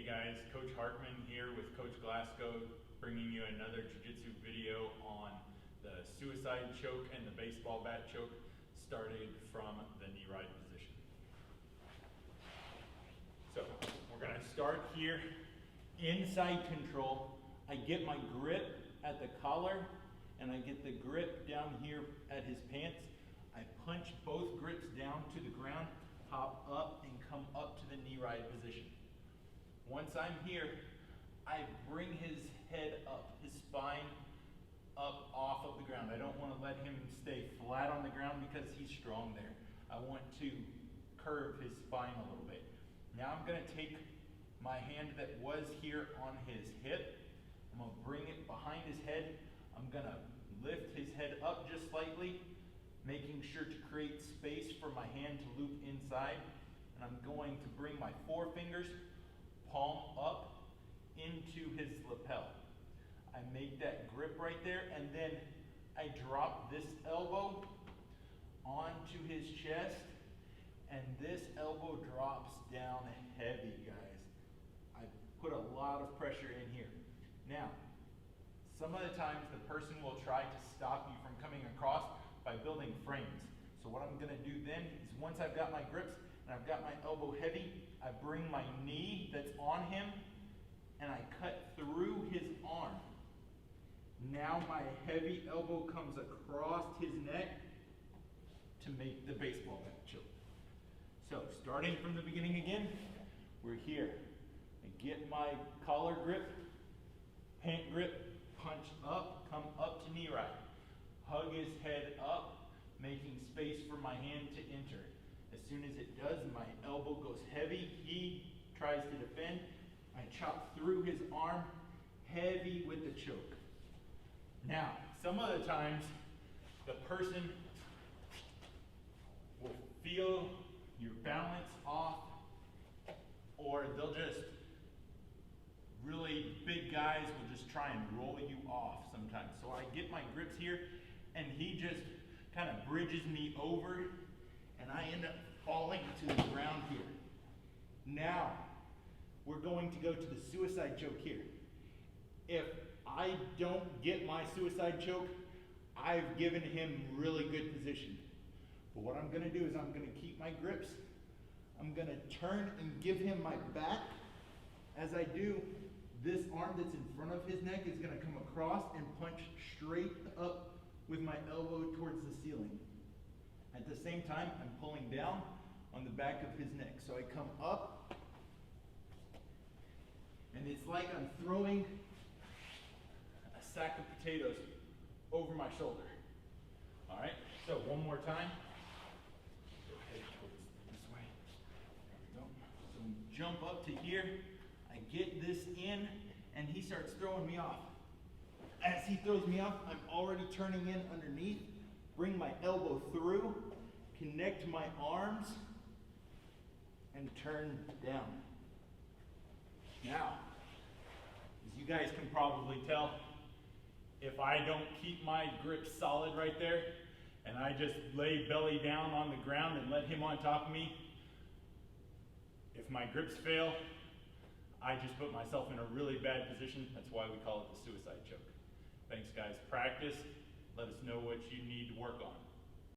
guys, Coach Hartman here with Coach Glasgow, bringing you another jiu-jitsu video on the suicide choke and the baseball bat choke, started from the knee ride position. So we're going to start here, inside control. I get my grip at the collar and I get the grip down here at his pants. I punch both grips down to the ground, pop up and come up to the knee ride position. Once I'm here, I bring his head up, his spine up off of the ground. I don't want to let him stay flat on the ground because he's strong there. I want to curve his spine a little bit. Now I'm going to take my hand that was here on his hip. I'm going to bring it behind his head. I'm going to lift his head up just slightly, making sure to create space for my hand to loop inside. And I'm going to bring my forefingers, palm up into his lapel. I make that grip right there, and then I drop this elbow onto his chest, and this elbow drops down heavy, guys. I put a lot of pressure in here. Now, some of the times the person will try to stop you from coming across by building frames. So what I'm going to do then is, once I've got my grips and I've got my elbow heavy, I bring my knee that's on him and I cut through his arm. Now my heavy elbow comes across his neck to make the baseball bat choke. So starting from the beginning again, we're here. I get my collar grip, pant grip, punch up, come up to knee ride. Hug his head up, making space for my hand to enter. As soon as it does, my elbow goes heavy. He tries to defend. I chop through his arm, heavy with the choke. Now, some of the times, the person will feel your balance off, or they'll just, really big guys will just try and roll you off sometimes. So I get my grips here, and he just kind of bridges me over, and I end up falling to the ground here. Now, we're going to go to the suicide choke here. If I don't get my suicide choke, I've given him really good position. But what I'm going to do is I'm going to keep my grips. I'm going to turn and give him my back. As I do, this arm that's in front of his neck is going to come across and punch straight up with my elbow towards the ceiling. At the same time, I'm pulling down on the back of his neck. So I come up, and it's like I'm throwing a sack of potatoes over my shoulder. All right, so one more time. Go ahead, this way. There we go. So we jump up to here. I get this in, and he starts throwing me off. As he throws me off, I'm already turning in underneath. Bring my elbow through, connect my arms, and turn down. Now, as you guys can probably tell, if I don't keep my grip solid right there, and I just lay belly down on the ground and let him on top of me, if my grips fail, I just put myself in a really bad position. That's why we call it the suicide choke. Thanks, guys. Practice. Let us know what you need to work on.